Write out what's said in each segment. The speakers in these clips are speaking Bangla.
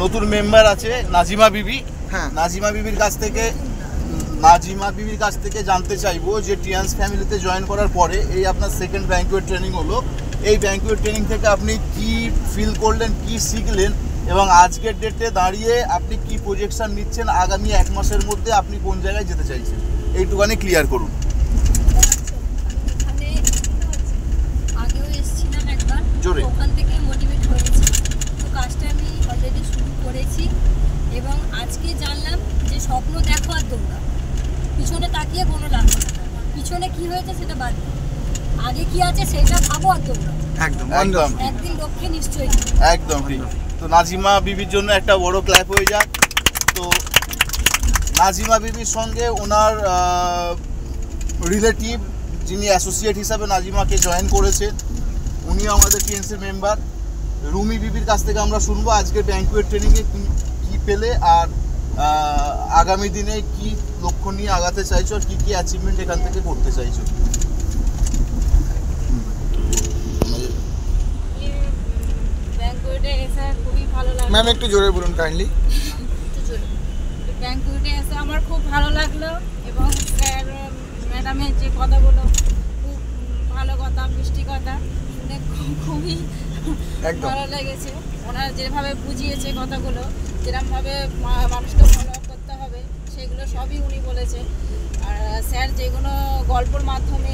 নতুন মেম্বার আছে নাজিমা বিবি। হ্যাঁ, নাজিমা বিবির কাছ থেকে জানতে চাইবো যে টিয়ান্স ফ্যামিলিতে জয়েন করার পরে এই আপনার সেকেন্ড ব্যাংকুয়েট ট্রেনিং হলো, এই ব্যাংকুয়েট ট্রেনিং থেকে আপনি কি ফিল করলেন, কি শিখলেন এবং আজকের ডেটে দাঁড়িয়ে আপনি কি প্রজেকশন নিচ্ছেন আগামী 1 মাসের মধ্যে আপনি কোন জায়গায় যেতে চাইছেন, এইটুখানি ক্লিয়ার করুন। আগেও এসেছিলাম একবার, ওখান থেকে মোটিভেট হয়েছি, তো কাজটা আমি অলরেডি শুরু করেছি এবং আজকে জানলাম যে স্বপ্ন দেখো আর দৌড়াও, পিছনে তাকিয়ে কোনো লাভ হবে না, পিছনে কি হয়েছে সেটা বাদ দাও, আগে কি আছে সেটা ভাবো আর দৌড়াও। একদম একদিন লক্ষ্যে নিশ্চয়ই একদম ঠিক। তো নাজিমা বিবির জন্য একটা বড় ক্ল্যাপ হয়ে যাক। তো নাজিমা বিবির সঙ্গে ওনার রিলেটিভ যিনি অ্যাসোসিয়েট হিসাবে নাজিমাকে জয়েন করেছেন, উনিও আমাদের টিএনসির মেম্বার। রুমি বিবির কাছ থেকে আমরা শুনবো আজকে ব্যাংকুয়েট ট্রেনিংয়ে কী পেলে আর আগামী দিনে কি লক্ষ্য নিয়ে আগাতে চাইছো আর কী কী অ্যাচিভমেন্ট এখান থেকে করতে চাইছো। ব্যাংকুয়েটে এসে খুবই ভালো লাগলো। ম্যাম একটু জোরে বলুন কাইন্ডলি। ব্যাংকুয়েটে এসে আমার খুব ভালো লাগলো এবং স্যার ম্যাডামের যে কথাগুলো খুব ভালো কথা, মিষ্টি কথা শুনে খুবই ভালো লেগেছে। ওনারা যেভাবে বুঝিয়েছে কথাগুলো, যেরকমভাবে মানুষকে ফলো আপ করতে হবে সেগুলো সবই উনি বলেছে। আর স্যার যেগুলো গল্পর মাধ্যমে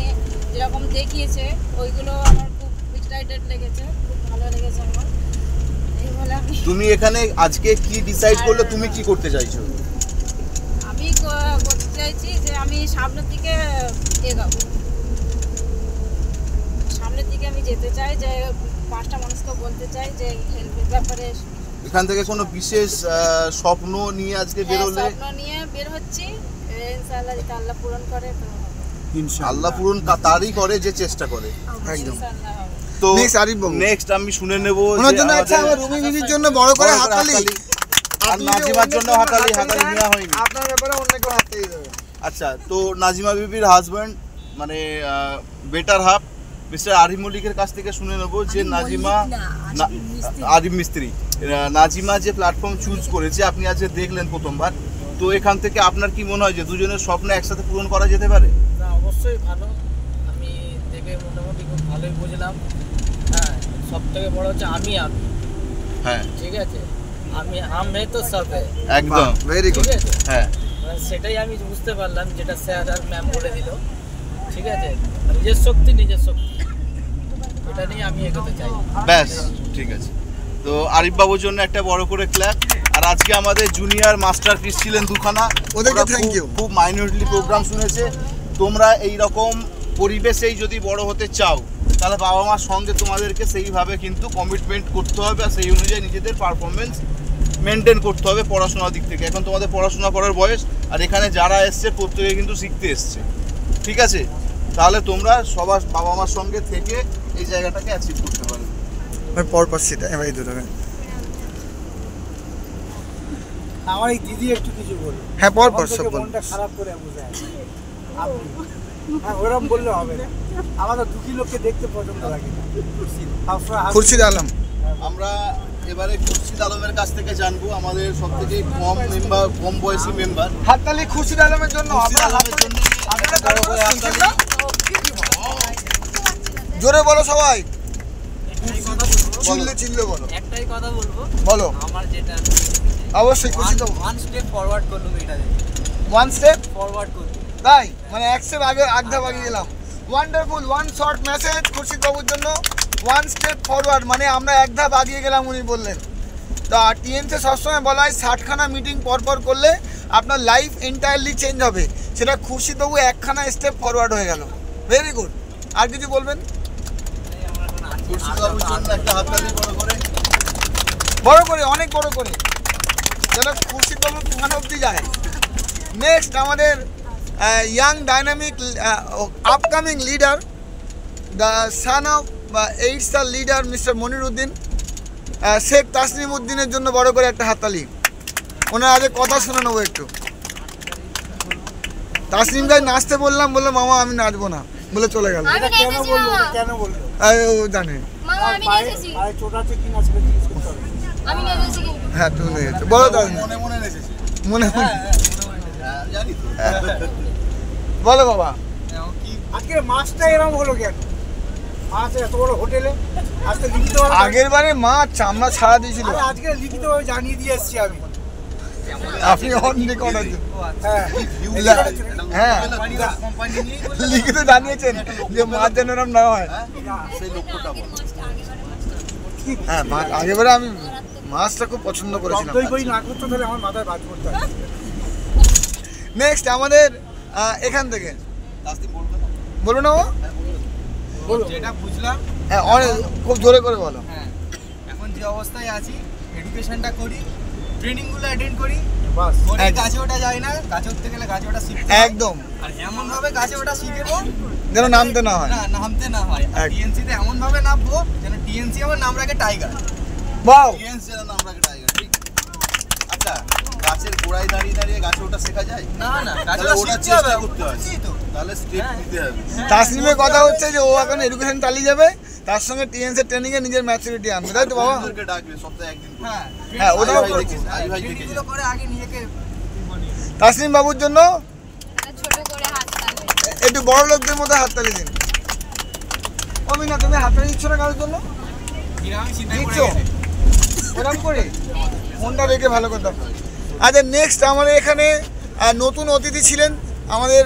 যেরকম দেখিয়েছে ওইগুলো আমার খুব এক্সাইটেড লেগেছে, খুব ভালো লেগেছে আমার। এই বলে তুমি এখানে আজকে কি ডিসাইড করলে তুমি কি করতে চাইছো? আমি করতে চাইছি যে আমি সামনের দিকে এগাবো, সামনের দিকে আমি যেতে চাই, যে 5টা মানুষকে বলতে চাই যে হেলথের ব্যাপারে। এখান থেকে কোনো বিশেষ স্বপ্ন নিয়ে আজকে বেরোলে? স্বপ্ন নিয়ে বের হচ্ছি, ইনশাআল্লাহ যদি আল্লাহ পূরণ করে তো আল্লাহ পূরণ তারই করে যে চেষ্টা করে। একদম। তো নেক্সট আমি শুনে নেব ওনার জন্য আচ্ছা আমার রুমি বিবির জন্য বড় করে হাততালি, আর নাজিমার জন্য হাততালি নেওয়া হয়নি। আপনার ব্যাপারে অন্য কেউ হাততালি দেবে। আচ্ছা, তো নাজিমা বিবির হাজব্যান্ড মানে বেটার হাফ মিস্টার আরিফ মল্লিকের কাছ থেকে শুনে নেব যে আরিফ মিস্ত্রি নাজিমা যে প্ল্যাটফর্ম চুজ করেছে, আপনি আজকে দেখলেন প্রথমবার, তো এখান থেকে আপনার কি মনে হয় যে দুজনের স্বপ্ন একসাথে পূরণ করা যেতে পারে? না, অবশ্যই ভালো। আমি দেখে মোটামুটি খুব ভালোই বুঝলাম। হ্যাঁ, সব থেকে বড় হচ্ছে আমি হ্যাঁ, ঠিক আছে, আমি তো সব একদম ভেরি গুড। হ্যাঁ, সেটাই আমি বুঝতে পারলাম, যেটা স্যার আর ম্যাম বলে দিল। ঠিক আছে, নিজের শক্তি এটা নিয়ে আমি এগোতে চাই। ব্যাস ঠিক আছে। তো আরিফ বাবুর জন্য একটা বড় করে ক্ল্যাপ। আর আজকে আমাদের জুনিয়র মাস্টারপিস ছিলেন দুখানা, ওদেরকে থ্যাংক ইউ। খুব মাইনরিটি প্রোগ্রাম শুনেছে। তোমরা এই রকম পরিবেশেই যদি বড় হতে চাও তাহলে বাবা মার সঙ্গে তোমাদেরকে সেইভাবে কিন্তু কমিটমেন্ট করতে হবে আর সেই অনুযায়ী নিজেদের পারফরমেন্স মেনটেন করতে হবে পড়াশোনার দিক থেকে। এখন তোমাদের পড়াশোনা করার বয়স, আর এখানে যারা এসছে প্রত্যেকে কিন্তু শিখতে এসছে, ঠিক আছে? তাহলে তোমরা সবার বাবা মার সঙ্গে থেকে এই জায়গাটাকে অ্যাচিভ করতে পারবে। পরপর সেটা এবার দুটো আমার এই দিদি একটু কিছু বলুন। হ্যাঁ, পরপর সব বলুন। মনটা খারাপ করে বোঝায় ওরকম বললে হবে না, আমাদের দুঃখী লোককে দেখতে পছন্দ লাগে না। খুরশিদ আলম, আমরা এবারে খুরশিদ আলমের কাছ থেকে জানবো, আমাদের সব থেকে কম বয়সী মেম্বার। হাততালি খুরশিদ আলমের জন্য। জোরে বলো সবাই, চিল্লে বলো। একটাই কথা বলবো, বলো। আমার যেটা অবশ্যই খুরশিদ বাবু ওয়ান স্টেপ ফরওয়ার্ড করলো, এটা ওয়ান স্টেপ ফরওয়ার্ড করলো, তাই মানে এক স্টেপ আগে বাগিয়ে গেলাম। Wonderful, one short message Khurshid বাবুর জন্য। ওয়ান স্টেপ ফরওয়ার্ড মানে আমরা এক ধাপ আগিয়ে গেলাম উনি বললেন। তা টিএনসি সবসময় বলা হয় 60খানা মিটিং পরপর করলে আপনার লাইফ এন্টায়ারলি চেঞ্জ হবে, সেটা খুরশিদ বাবু 1খানা স্টেপ ফরওয়ার্ড হয়ে গেল। Very good. আর কিছু বলবেন? খুরশিদ বাবুর জন্য একটা হাততালি বড় করে, অনেক বড় করে, যেন খুরশিদ বাবু ওখানে অবধি যায়। নেক্সট আমাদের young dynamic upcoming leader, the son of 8 star leader mister Moniruddin, Sheikh Tasnim উদ্দিনের জন্য বড় করে একটা হাততালি। ওনার আগে কথা শুনে নেবো একটু। তাসনিম ভাই নাচতে বললাম, বললো মামা আমি নাচবো না, বলে চলে গেল। কেন বললো ও জানে। আমি নিয়ে এসেছি কিন্তু হ্যাঁ তুমি নিয়ে যাচ্ছ, বলো তাহলে মনে মনে নেচেছি। মনে মনে জানি তো। বলো বাবা। আজকে মাছটা এরকম হলো কেন? মাছ এত বড় হোটেলে আজকে লিখিত আগের বারে মাছ চামড়া ছাড়া দিয়েছিল, আজকে লিখিতভাবে জানিয়ে দিয়ে এসছি আমি। আপনি অন রেকর্ড আছেন। হ্যাঁ হ্যাঁ কোম্পানি নিয়ে লিখিত জানিয়েছেন যে মাছ যেন এরকম না হয়। সেই লক্ষ্যটা বল। হ্যাঁ আগেবারে আমি মাছটা খুব পছন্দ করেছিলাম। দই বই না করতো তাহলে আমার মাথায় বাজ করতে হবে। নেক্সট আমাদের এখান থেকে তাসনিম বলবে না? বলুন না ও? যেটা বুঝলাম, হ্যাঁ অনেক খুব জোরে করে বলো। হ্যাঁ এখন যে অবস্থায় আছি, এডুকেশনটা করি, ট্রেনিংগুলো অ্যাটেন্ড করি, বাস করে একদম। গাছে ওঠা যায় না, গাছে উঠতে গেলে গাছে ওঠা শিখতে হয়। একদম আর এমনভাবে গাছে ওঠা শিখেবো যেন নামতে না হয়। না নামতে না হয়। আর এক- টিএনসিতে এমনভাবে নামবো যেন টিএনসি আমার নাম রাখে টাইগার। বাও টিএনস যেন আমরাকে টাইগার, ঠিক। আচ্ছা, গাছের গোড়ায় দাঁড়িয়ে দাঁড়িয়ে গাছে ওঠা শেখা যায়? না না, গাছে তাহলে ওঠা ওটা শিখতে হবে, চেষ্টা করতে হয়। বুঝছি তো। তাহলে স্টেপ নিতে হবে। তাসনিমের কথা হচ্ছে যে ও এখন এডুকেশন চালিয়ে যাবে, তার সঙ্গে টিএনসি ট্রেনিং এ নিজের ম্যাচুরিটি আনবে, তাই তো বাবা? বন্ধুদেরকে ডাকবে সপ্তাহে একদিন করে। হ্যাঁ হ্যাঁ, ওটাও আই ভাই করছি। দেখেছি, আই ভাই দেখেছি। ট্রেনিংগুলো করে আগে নিজেকে তাসনিম বাবুর জন্য ছোট করে হাত টানবে একটু বড় লোকদের মধ্যে হাততালি দিন। অমিনা তুমি হাততালি দিচ্ছ না কারোর জন্য? আমি চিন্তা করে দিচ্ছ গেছি। ওরকম করে মনটা রেখে ভালো কথা। আচ্ছা নেক্সট আমাদের এখানে নতুন অতিথি ছিলেন আমাদের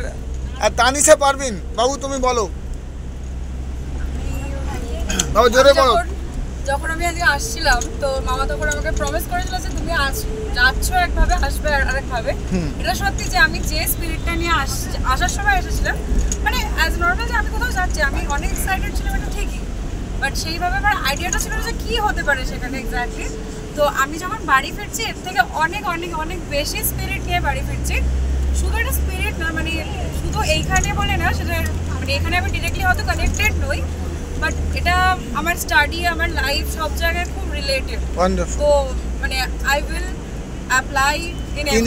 তানিশা পারভিন। বাবু তুমি বলো, বাবু জোরে বলো। যখন আমি আজকে আসছিলাম তো মামা তখন আমাকে প্রমিস করেছিল যে তুমি যাচ্ছ একভাবে, আসবে আরেকভাবে। এটা সত্যি যে আমি যে স্পিরিটটা নিয়ে আসার সময় এসেছিলাম, মানে অ্যাজ নর্মাল যে আমি কোথাও যাচ্ছি, আমি অনেক এক্সাইটেড ছিলাম, এটা ঠিকই, বাট সেইভাবে আমার আইডিয়াটা ছিল যে কী হতে পারে সেখানে এক্স্যাক্টলি। তো আমি যখন বাড়ি ফিরছি এর থেকে অনেক অনেক অনেক বেশি স্পিরিট নিয়ে বাড়ি ফিরছি। শুধু একটা স্পিরিট না, মানে শুধু এইখানে বলে না, সেটা মানে এখানে আমি ডিরেক্টলি হয়তো কানেক্টেড নই, বাট এটা আমার স্টাডি, আমার লাইফ সব জায়গায় খুব রিলেটেড। ওয়ান্ডারফুল। তো মানে I will apply in In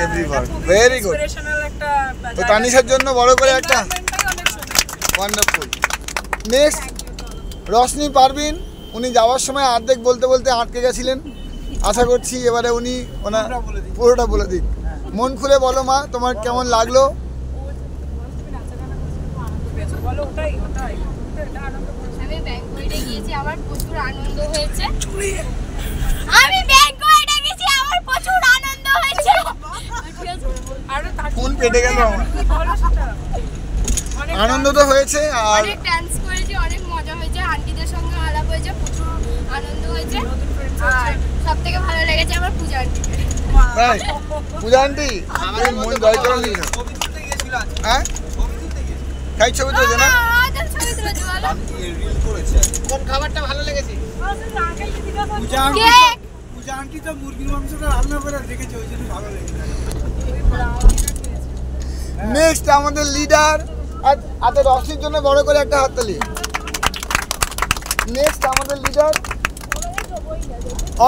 every work. Very good. Inspirational একটা তো তানিশার জন্য বড় করে একটা environment-টাই অনেক সুন্দর। ওয়ান্ডারফুল। নেক্সট রশনি পারভিন, উনি যাওয়ার সময় অর্ধেক বলতে বলতে আটকে গেছিলেন। আশা করছি এবারে উনি ওনার পুরোটা বলে দিক। মন খুলে বলো মা, তোমার কেমন লাগলো? বলো ওটাই ওটাই এটা আনন্দ করছি। আমি ব্যাংকোয়েটে গিয়েছি, আমার প্রচুর আনন্দ হয়েছে। আমি ব্যাংকোয়েটে গেছি, আমার প্রচুর আনন্দ হয়েছে। আরে তার ফোন পেটে গেল আমার। কি বলো সেটা? অনেক আনন্দ তো হয়েছে, আর অনেক ডান্স করেছি, অনেক মজা হয়েছে, আন্টিদের সঙ্গে আলাপ হয়েছে, প্রচুর আনন্দ হয়েছে। আর সব থেকে ভালো লেগেছে আমার পূজা আন্টিকে। তাই পূজা আন্টি তুমি মন জয় করে নিয়েছো। ছবি তুলতে গিয়েছিল আজকে, হ্যাঁ ছবি তুলতে গিয়েছিল। তাই ছবি তুলছে না? আচ্ছা, ছবি তুলেছো বলো। আমি রিল করেছি। কোন খাবারটা ভালো লেগেছে? পূজা আন্টি কেক। পূজা আন্টি তো মুরগির মাংসটা রান্না করে রেখেছে, ওই জন্য ভালো লেগেছে। নেক্সট আমাদের লিডার, আচ্ছা রশনির জন্য বড় করে একটা হাততালি। নেক্সট আমাদের লিডার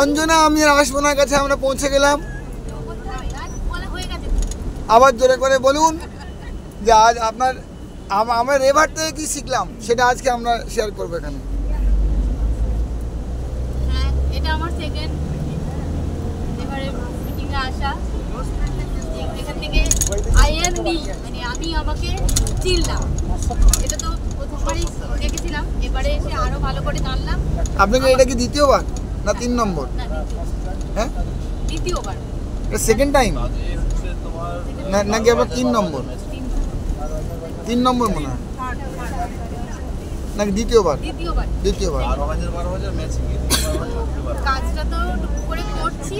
অঞ্জনা। আমি আর আসবো না কাছে আমরা পৌঁছে গেলাম। হয়ে গেছে। আবার জোরে করে বলুন যে আজ আপনার আমরা রেভার থেকে কী শিখলাম সেটা আজকে আমরা শেয়ার করবো এখানে। হ্যাঁ, এটা আমার সেকেন্ড এবারে মিটিংয়ে আসা। এখান থেকে আইএমডি মানে আমি আমাকে চিনলাম। এটা তো প্রথমবারই দেখেছিলাম, এবারে এসে আরো ভালো করে জানলাম। আপনাকে এটা কি দ্বিতীয়বার না 3 নম্বর? না, হ্যাঁ দ্বিতীয়বার। এটা সেকেন্ড টাইম না নাকি আপনার 3 নম্বর? 3 নম্বর মনে হয় নাকি দ্বিতীয়বার? দ্বিতীয়বার। দ্বিতীয়বার। 12,000 ম্যাচ গিয়ে কাজটা তো টুকু করে করছি,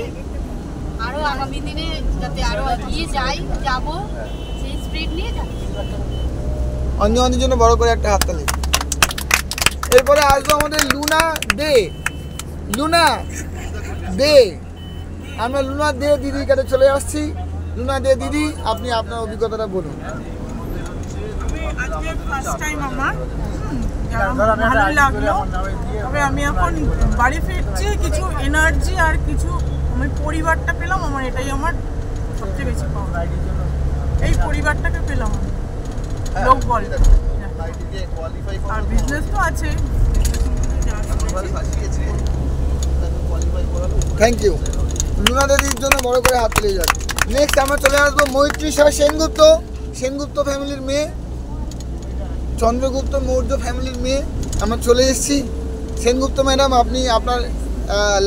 আরো আগামী দিনে যাতে আরো এগিয়ে যাই, যাবো সেই স্পিরিট নিয়ে যাচ্ছি। অঞ্জনের জন্য বড় করে একটা হাততালি। এরপরে আসবো আমাদের লুনা দে। লুনা দে, আমরা লুনা দে দিদির কাছে চলে আসছি। লুনা দে দিদি, আপনি আপনার অভিজ্ঞতাটা বলুন। আজকে ফার্স্ট টাইম আমার ভালো লাগলো। তবে আমি এখন বাড়ি ফিরছি, কিছু এনার্জি আর কিছু আমি পরিবারটা পেলাম, আমার এটাই আমার সবচেয়ে বেশি পাওয়া। এই পরিবারটাকে পেলাম আমি, লোক বলে। কোয়ালিফাই আর বিজনেস তো আছে, সাজিয়েছে থ্যাংক ইউ। লুনা দিদির জন্য বড় করে হাত তুলে যাক। নেক্সট আমরা চলে আসবো মৈত্রী শাহ সেনগুপ্ত, সেনগুপ্ত ফ্যামিলির মেয়ে, চন্দ্রগুপ্ত মৌর্য ফ্যামিলির মেয়ে। আমরা চলে এসেছি। সেনগুপ্ত ম্যাডাম, আপনি আপনার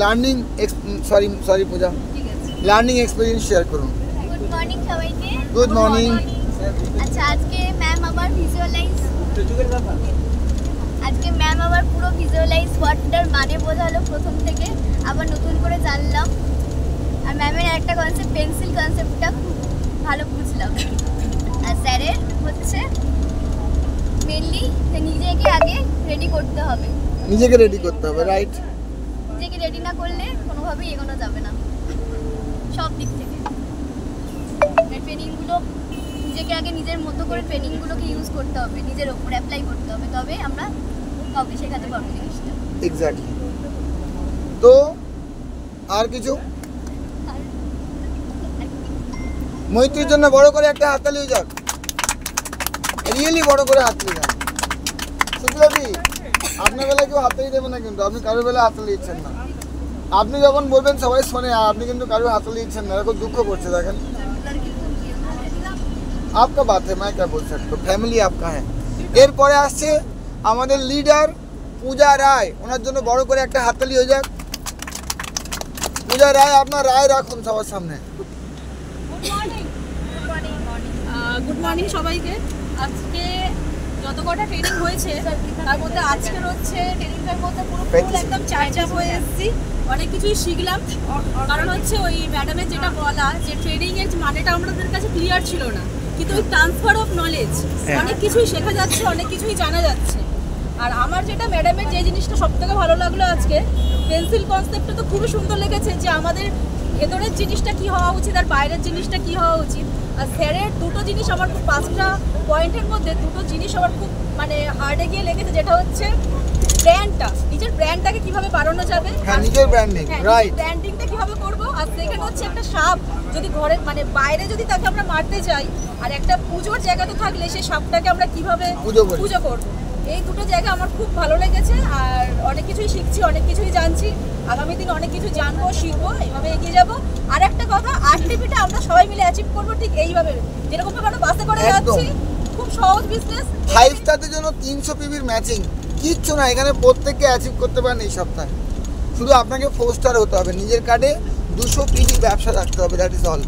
লার্নিং সরি পূজা, লার্নিং এক্সপিরিয়েন্স শেয়ার করুন। গুড মর্নিং সবাইকে। Good morning. আচ্ছা, আজকে ম্যাম আবার পুরো ভিজুয়ালাইজ ওয়ার্ডটার মানে বোঝালো প্রথম থেকে, আবার নতুন করে জানলাম। আর ম্যামের একটা কনসেপ্ট, পেন্সিল কনসেপ্টটা খুব ভালো বুঝলাম। আর স্যারের হচ্ছে মেনলি নিজেকে আগে রেডি করতে হবে, নিজেকে রেডি করতে হবে, রাইট। নিজেকে রেডি না করলে কোনোভাবেই এগোনো যাবে না সব দিক থেকে। ট্রেনিংগুলো নিজেকে আগে নিজের মতো করে ট্রেনিংগুলোকে ইউজ করতে হবে, নিজের ওপর অ্যাপ্লাই করতে হবে, তবে আমরা কাউকে শেখাতে পারবো জিনিসটা। এক্স্যাক্টলি। তো আর কিছু? মৈত্রীর জন্য বড় করে একটা হাততালি হয়ে যাক, রিয়েলি বড় করে হাততালি যাক। শুক্লাদি, আপনার বেলায় কেউ হাততালি দেবে না, কিন্তু আপনি কারোর বেলায় হাততালি দিচ্ছেন না। আপনি যখন বলবেন সবাই শোনে, আর আপনি কিন্তু কারোর হাততালি দিচ্ছেন না, এরকম দুঃখ করছে। দেখেন, आपका बात है, मैं क्या बोल सकता हूँ, फैमिली आपका है। এরপরে আসছে আমাদের লিডার পূজা রায়, ওনার জন্য বড় করে একটা হাততালি হয়ে যাক। পূজা রায়, আপনার রায় রাখুন সবার সামনে। গুড মর্নিং সবাইকে। আজকে যত কটা ট্রেনিং হয়েছে তার মধ্যে আজকের হচ্ছে ট্রেনিংটার মধ্যে পুরো একদম চার্জআপ হয়ে এসেছি, অনেক কিছুই শিখলাম। কারণ হচ্ছে ওই ম্যাডামের যেটা বলা যে ট্রেনিংয়ের মানেটা আমাদের কাছে ক্লিয়ার ছিল না, কিন্তু ওই ট্রান্সফার অফ নলেজ অনেক কিছুই শেখা যাচ্ছে, অনেক কিছুই জানা যাচ্ছে। আর আমার যেটা ম্যাডামের যে জিনিসটা সবথেকে ভালো লাগলো আজকে, পেন্সিল কনসেপ্টটা তো খুবই সুন্দর লেগেছে, যে আমাদের ভেতরের জিনিসটা কি হওয়া উচিত আর বাইরের জিনিসটা কি হওয়া উচিত। আর স্যারের দুটো জিনিস আমার খুব, 5টা পয়েন্টের মধ্যে দুটো জিনিস আমার খুব মানে হার্ডে গিয়ে লেগেছে, যেটা হচ্ছে ব্র্যান্ডটা, নিজের ব্র্যান্ডটাকে কিভাবে বাড়ানো যাবে, হ্যাঁ নিজের ব্র্যান্ডিং, রাইট, ব্র্যান্ডিংটা কিভাবে করব। আর সেখানে হচ্ছে একটা সাপ যদি ঘরে মানে বাইরে যদি তাকে আমরা মারতে যাই, আর একটা পুজোর জায়গাতে থাকলে সেই সাপটাকে আমরা কিভাবে পুজো করব, এই দুটো জায়গা আমার খুব ভালো লেগেছে। আর অনেক কিছুই শিখছি, অনেক কিছুই জানছি, আগামী দিনে অনেক কিছু জানবো, শিখবো, এইভাবে এগিয়ে যাবো। আর একটা কথা, আরটিপিটা আমরা সবাই মিলে অ্যাচিভ করবো ঠিক এইভাবে, যেরকম ভাবে আমরা বাসে করে যাচ্ছি, খুব সহজ বিজনেস। 5 স্টারের জন্য 300 পিবির ম্যাচিং, কিচ্ছু না, এখানে প্রত্যেককে অ্যাচিভ করতে পারেন এই সপ্তাহে। শুধু আপনাকে 4 স্টার হতে হবে, নিজের কার্ডে 200 পিবির ব্যবসা রাখতে হবে, that is all.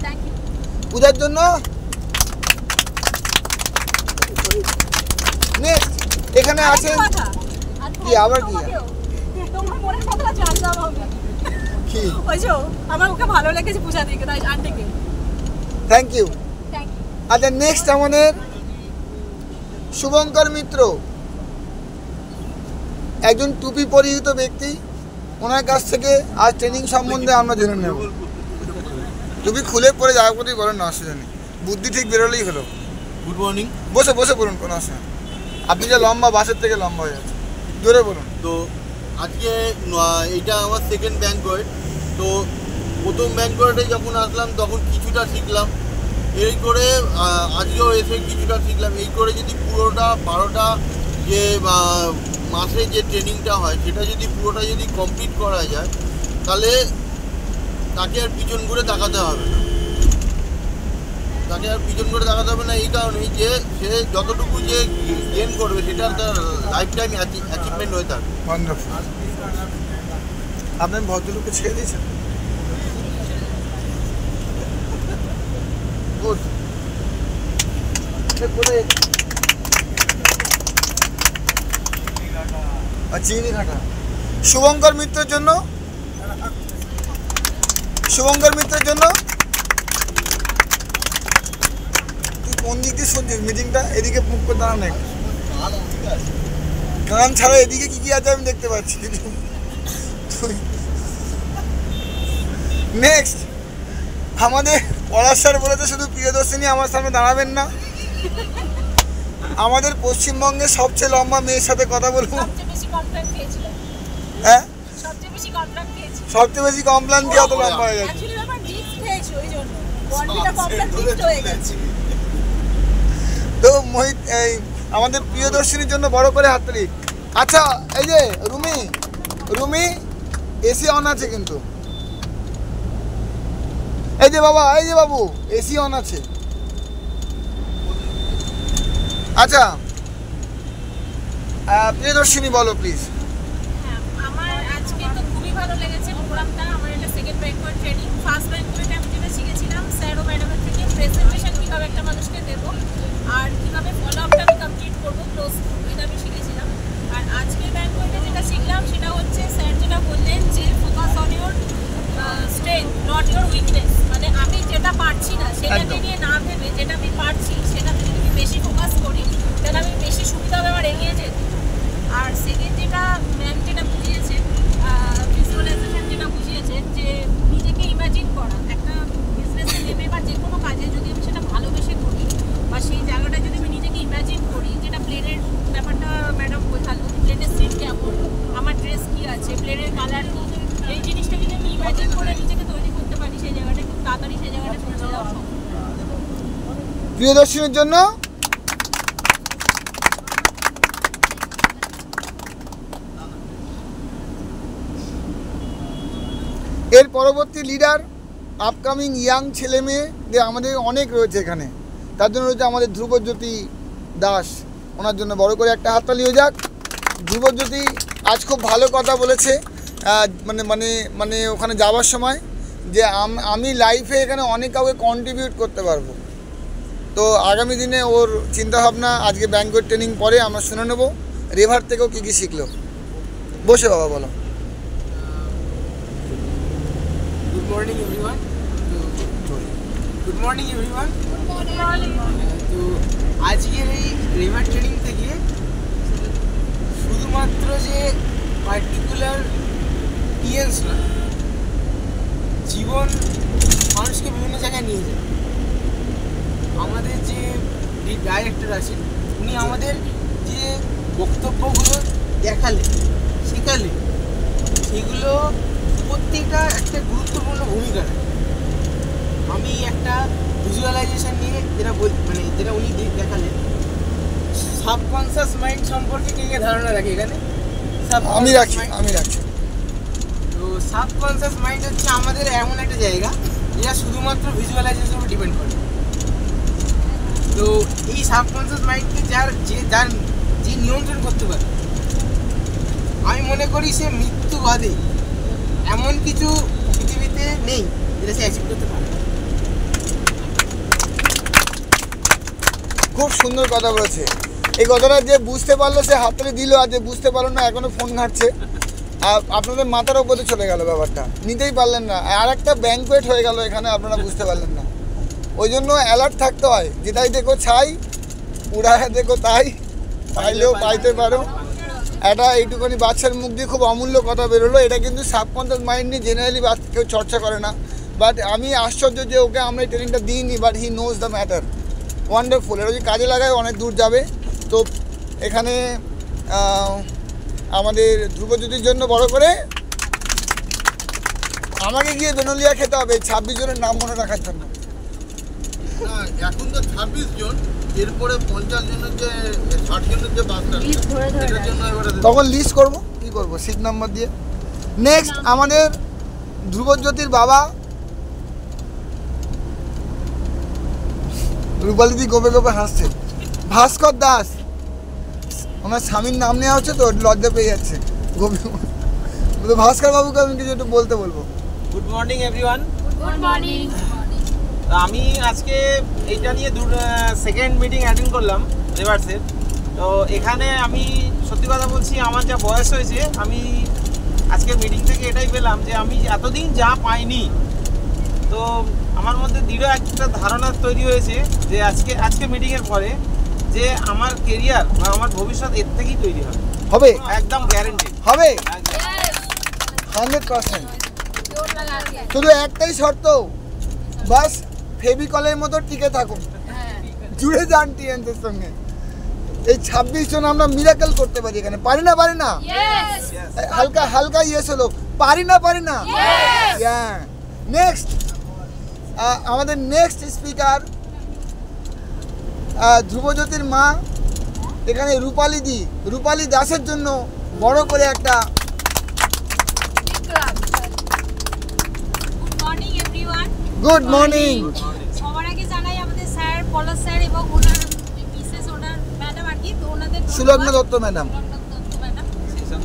Thank you. পূজার জন্য নেক্সট এখানে আছেন কি, আবার কি তোমার মনে কথা জানলাম আমি কি, ওইজো আমার ওকে ভালো লেগেছে পূজা দিকে, তাই আন্টিকে থ্যাংক ইউ। Thank you. আচ্ছা, নেক্সট আমাদের শুভঙ্কর মিত্র, একজন টুপি পরিহিত ব্যক্তি, ওনার কাছ থেকে আজ ট্রেনিং সম্বন্ধে আমরা জেনে নেব। টুপি খুলে পরে যাওয়া প্রতি বলেন না, অসুবিধা নেই, বুদ্ধি ঠিক বেরোলেই হলো। Good morning. বসে বসে বলুন, কোনো অসুবিধা নেই। আপনি যে লম্বা, বাসের থেকে লম্বা হয়ে যাচ্ছে, জোরে বলুন। তো আজকে এইটা আমার সেকেন্ড ব্যাংকোয়েট। তো প্রথম ব্যাংকোয়েটে যখন আসলাম তখন কিছুটা শিখলাম, এই করে আজকেও এসে কিছুটা শিখলাম। এই করে যদি পুরোটা 12টা যে মাসে যে ট্রেনিংটা হয় সেটা যদি পুরোটা যদি কমপ্লিট করা যায়, তাহলে তাকে আর পিছন ঘুরে তাকাতে হবে না, তাকে আর পিছন ঘুরে তাকাতে হবে না। এই কারণেই যে সে যতটুকু যে গেন করবে সেটা তার লাইফ টাইম অ্যাচিভমেন্ট হয়ে থাকে। ওয়ান্ডারফুল। আপনি ভদ্রলোককে ছেড়ে দিয়েছেন, গুড। কোথায় চিনি ঘাটা। শুভঙ্কর মিত্রের জন্য, শুভঙ্কর মিত্রের জন্য তুই কোন দিক দিয়ে শুনছিস মিটিংটা? এদিকে মুখ করে দাঁড়ান না, গান ছাড়া এদিকে কি কি আছে আমি দেখতে পাচ্ছি। নেক্সট আমাদের পলাশ স্যার বলেছে শুধু প্রিয়দর্শিনী আমার সামনে দাঁড়াবেন না, আমাদের পশ্চিমবঙ্গের সবচেয়ে লম্বা মেয়ের সাথে কথা বলবো। হ্যাঁ, সবচেয়ে বেশি কমপ্লেন দিয়ে অত লম্বা হয়ে গেছে। তো এই আমাদের প্রিয়দর্শিনীর জন্য বড় করে হাততালি। আচ্ছা, এই যে রুমি, রুমি এসি অন আছে কিন্তু, এই যে বাবা, এই যে বাবু, এসি অন আছে। আচ্ছা প্রিয়দর্শিনী বলো প্লিজ। হ্যাঁ, আমার আজকে তো খুবই ভালো লেগেছে প্রোগ্রামটা। আমার এটা সেকেন্ড ব্যাংকুয়েট ট্রেনিং। ফার্স্ট ব্যাংকুয়েটে আমি যেটা শিখেছিলাম স্যার ও ম্যাডামের থেকে প্রেজেন্টেশন কীভাবে একটা মানুষকে দেবো আর কীভাবে ফলো আপটা আমি কমপ্লিট করবো, ক্লোজ এটা আমি শিখেছিলাম। আর আজকের ব্যাংকুয়েটে যেটা শিখলাম সেটা হচ্ছে স্যার যেটা বললেন যে focus on your strength not your weakness. মানে আমি যেটা পারছি না সেটাকে নিয়ে না ভেবে যেটা আমি পারছি সেটাতে যদি আমি বেশি ফোকাস করি তাহলে আমি বেশি সুবিধা হবে আমার এগিয়ে যেতে। আর সেকেন্ড যেটা ম্যাম যেটা বুঝিয়েছেন, ভিজুয়ালাইজেশন যেটা বুঝিয়েছেন, যে নিজেকে ইমাজিন করা একটা বিজনেসে নেমে বা যে কোনো কাজে যদি আমি সেটা ভালোবেসে করি বা সেই জায়গাটা যদি আমি নিজেকে ইমাজিন করি, যেটা প্লেনের ব্যাপারটা ম্যাডাম বোঝালো, প্লেনের সিট কেমন, আমার ড্রেস কী আছে, প্লেনের কালার কী, এই জিনিসটা যদি আমি ইমাজিন করে নিজেকে তৈরি করতে পারি সেই জায়গাটা খুব তাড়াতাড়ি সেই জায়গাটা পৌঁছে যাওয়া সম্ভব। প্রিয়দর্শিনীর জন্য এর পরবর্তী লিডার আপকামিং ইয়াং ছেলে মেয়ে আমাদের অনেক রয়েছে এখানে, তার জন্য রয়েছে আমাদের ধ্রুবজ্যোতি দাস। ওনার জন্য বড় করে একটা হাততালি হয়ে যাক। ধ্রুবজ্যোতি আজ খুব ভালো কথা বলেছে, মানে মানে মানে ওখানে যাওয়ার সময়, যে আমি লাইফে এখানে অনেক কাউকে কন্ট্রিবিউট করতে পারবো। তো আগামী দিনে ওর চিন্তাভাবনা আজকে ব্যাংকুয়েট ট্রেনিং পরে আমরা শুনে নেব রেভার থেকেও কী কী শিখলো। বসে বাবা বলো। Good morning everyone. Good morning everyone. তো আজকের এই রিভার ট্রেনিং থেকে শুধুমাত্র যে পার্টিকুলার টিএনস না, জীবন মানুষকে বিভিন্ন জায়গায় নিয়ে যায়। আমাদের যে ডাইরেক্টর আছেন উনি আমাদের যে বক্তব্যগুলো দেখালেন শেখালেন সেগুলো প্রত্যেকটা একটা গুরুত্বপূর্ণ ভূমিকা রাখে। আমি একটা ভিজুয়ালাইজেশন নিয়ে যেটা মানে যেটা উনি দেখালেন, সাবকনসিয়াস মাইন্ড সম্পর্কে কে কে ধারণা রাখে এখানে? আমি রাখি। তো সাবকনসিয়াস মাইন্ড হচ্ছে আমাদের এমন একটা জায়গা যেটা শুধুমাত্র ভিজুয়ালাইজেশনের উপর ডিপেন্ড করে। তো এই সাবকনসিয়াস মাইন্ডকে যে নিয়ন্ত্রণ করতে পারে, আমি মনে করি সে মৃত্যু বাদে এমন কিছু পৃথিবীতে নেই যেটা সে অ্যাচিভ করতে পারে। খুব সুন্দর কথা বলেছে। এই কথাটা যে বুঝতে পারলো সে হাততালি দিল, আর যে বুঝতে পারলো না এখনো ফোন ঘাটছে। আপনাদের মাথার ওপরে চলে গেল ব্যাপারটা, নিতেই পারলেন না। আর একটা ব্যাংকুয়েট হয়ে গেল এখানে, আপনারা বুঝতে পারলেন না। ওই জন্য অ্যালার্ট থাকতে হয়। যেটাই দেখো ছাই, উড়ায় দেখো তাই, পাইলেও পাইতে পারো। এটা এইটুকুনি বাচ্চার মুখ দিয়ে খুব অমূল্য কথা বেরোলো। এটা কিন্তু সাবকনসিয়াস মাইন্ড নিয়ে জেনারেলি কেউ চর্চা করে না। বাট আমি আশ্চর্য যে ওকে আমরা এই ট্রেনিংটা দিইনি, but he knows the matter. Wonderful. এটা যদি কাজে লাগায় অনেক দূর যাবে। তো এখানে আমাদের ধ্রুবজ্যোতির জন্য বড় করে আমাকে গিয়ে বেনলিয়া খেতে হবে 26 জনের নাম মনে রাখার জন্য। এখন তো 26 জন, এরপরে 50 জনের যে 60 জনের যে বাসটা এটার জন্য এবারে তখন লিস্ট করবো, কী করবো, সিট নাম্বার দিয়ে। নেক্সট আমাদের ধ্রুবজ্যোতির বাবা রূপালিদি গোপে গোপে হাসছে, ভাস্কর দাস। ওনার স্বামীর নাম নেওয়া হচ্ছে তো লজ্জা পেয়ে যাচ্ছে। গোপে ভাস্কর বাবুকে আমি কিছু একটু বলতে বলবো। Good morning everyone. Good morning. আমি আজকে এইটা নিয়ে সেকেন্ড মিটিং অ্যাটেন্ড করলাম রিভার্সের। তো এখানে আমি সত্যি কথা বলছি, আমার যা বয়স হয়েছে আমি আজকের মিটিং থেকে এটাই পেলাম যে আমি এতদিন যা পাইনি, তো আমার মধ্যে দৃঢ় একটা ধারণা তৈরি হয়েছে যে আজকে মিটিংয়ের পরে যে আমার কেরিয়ার বা আমার ভবিষ্যৎ এর থেকেই তৈরি হবে। একদম গ্যারেন্টি হবে 100%। শুধু একটাই শর্ত, বাস ফেভিকলের মতো টিকে থাকুন, জুড়ে যান টিএনসের সঙ্গে। এই 26 জন আমরা মিরাকেল করতে পারি এখানে, পারি না? হালকা হালকা ইয়েস হলো, পারি না? নেক্সট আমাদের নেক্সট স্পিকার ধ্রুবজ্যোতির মা এখানে রূপালী দাসের জন্য বড় করে একটা গুড মর্নিং। সবার আগে জানাই আমাদের স্যার পলাশ স্যার এবং ওনার বিশেষ ওনার ম্যাডাম আর কি, তো ওনাদের সুলগ্না দত্ত ম্যাডাম,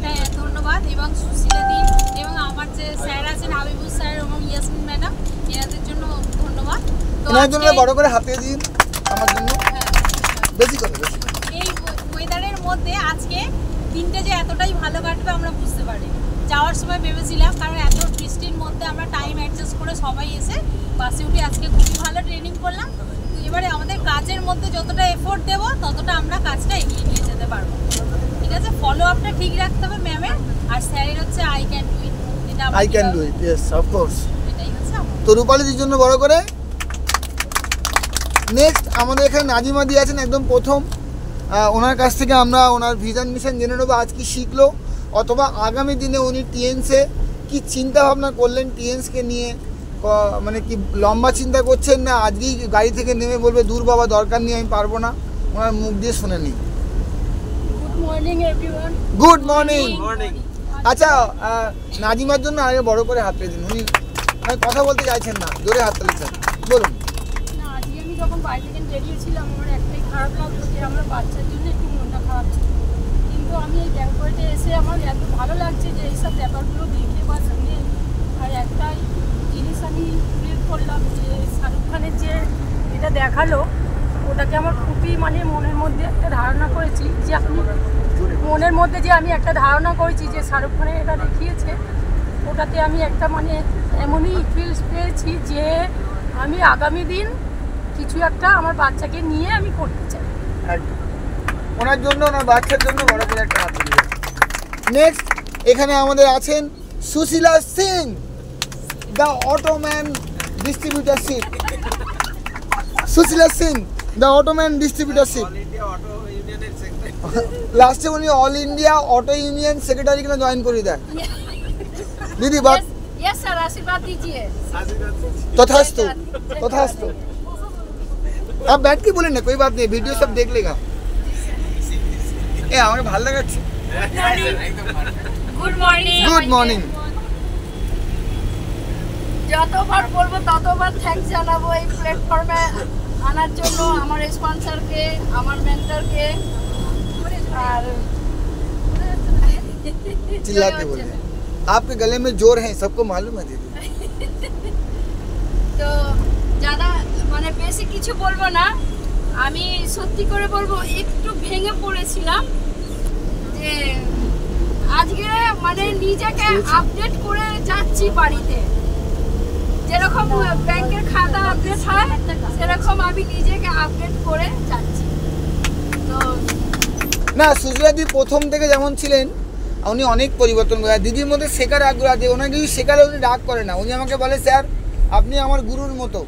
হ্যাঁ ধন্যবাদ, এবং সুশীলা দি এবং আমার যে স্যার আছেন হাবিবুর স্যার এবং ইয়াসমিন ম্যাডাম, এনাদের জন্য ধন্যবাদ। তো এনার জন্য বড় করে হাতে দিন আমার জন্য, বেশি করে বেশি করে। এই ওয়েদারের মধ্যে আজকে দিনটা যে এতটাই ভালো কাটবে আমরা বুঝতে পারি। যাওয়ার সময় ভেবেছিলাম, কারণ এত বৃষ্টির মধ্যে আমরা টাইম অ্যাডজাস্ট করে সবাই এসে বাসে উঠে আজকে খুবই ভালো ট্রেনিং করলাম। তো এবারে আমাদের কাজের মধ্যে যতটা এফোর্ট দেবো ততটা আমরা কাজটা এগিয়ে নিয়ে যেতে পারবো। ঠিক আছে, ফলো আপটা ঠিক রাখতে হবে ম্যামের, আর স্যারের হচ্ছে আই ক্যান ডু ইট, এটা I can do it, yes of course. এটাই হচ্ছে তো রূপালীর জন্য বড় করে। নেক্সট আমাদের এখানে নাজিমা দি আছেন একদম প্রথম, ওনার কাছ থেকে আমরা ওনার ভিশন মিশন জেনে নেবো আজ কি শিখলো, অথবা আগামী দিনে উনি টিএনসে কি চিন্তা ভাবনা করলেন, টিএনসকে নিয়ে মানে কি লম্বা চিন্তা করছেন, না আজকেই গাড়ি থেকে নেমে বলবে দূর বাবা দরকার নেই আমি পারবো না। ওনার মুখ দিয়ে শুনে নিই। Good morning everyone. Good morning. আচ্ছা নাজিমার জন্য আগে বড় করে হাত দিন, উনি কথা বলতে চাইছেন না, জোরে হাত তালিয়েছেন, বলুন। না, আজকে আমি যখন বাড়ি থেকে বেরিয়েছিলাম আমার একটাই খারাপ লাগলো যে আমার বাচ্চার জন্য একটু মনটা খারাপ ছিল, কিন্তু আমি এই ব্যাংকয়েটে এসে আমার এত ভালো লাগছে যে এইসব ব্যাপারগুলো দেখে বা শুনে। আর একটাই জিনিস আমি ফিল করলাম যে শাহরুখ খানের যে এটা দেখালো ওটাকে আমার খুবই মানে মনের মধ্যে একটা ধারণা করেছি যে আমি একটা ধারণা করেছি যে শাহরুখ খানের এটা দেখিয়েছে, ওটাতে আমি একটা মানে এমনই ফিল পেয়েছি যে আমি আগামী দিন কিছু একটা আমার বাচ্চাকে নিয়ে আমি করতে চাই। ওনার জন্য ওনার বাচ্চার জন্য বড় করে একটা হাত দিন। নেক্সট এখানে আমাদের আছেন Sushila Singh, the Ottoman distributorship. Sushila Singh, the Ottoman distributorship. লাস্টে উনি all India auto union secretary के ज्वाइन कर दिया। दीदी बात यस सर, आशीर्वाद दीजिए। तथास्तु तथास्तु। आप बैठ के बोले ना, कोई बात नहीं, वीडियो सब देख लेगा। ए আমাকে ভালো লাগাচ্ছে। Good morning. Good morning. যতবার বলবো ততবার থ্যাঙ্কস জানাবো এই প্ল্যাটফর্মে আনার জন্য আমার স্পন্সরকে, আমার মেন্টরকে। আর चिल्लाते बोले आपके गले में जोर है, सबको मालूम है दीदी। তো যারা মানে বেশি কিছু বলবো না, আমি সত্যি করে বলবো একটু ভেঙে পড়েছিলাম যে আজকে মানে নিজেকে আপডেট করে যাচ্ছি বাড়িতে, যেরকম ব্যাংকের খাতা আপডেট হয় সেরকম আমি নিজেকে আপডেট করে যাচ্ছি। তো না সুশীলা দি প্রথম থেকে যেমন ছিলেন উনি অনেক পরিবর্তন করে। দিদির মধ্যে শেখার আগ্রহ আছে, ওনাকে যদি শেখালে উনি রাগ করে না। উনি আমাকে বলে স্যার আপনি আমার গুরুর মতো,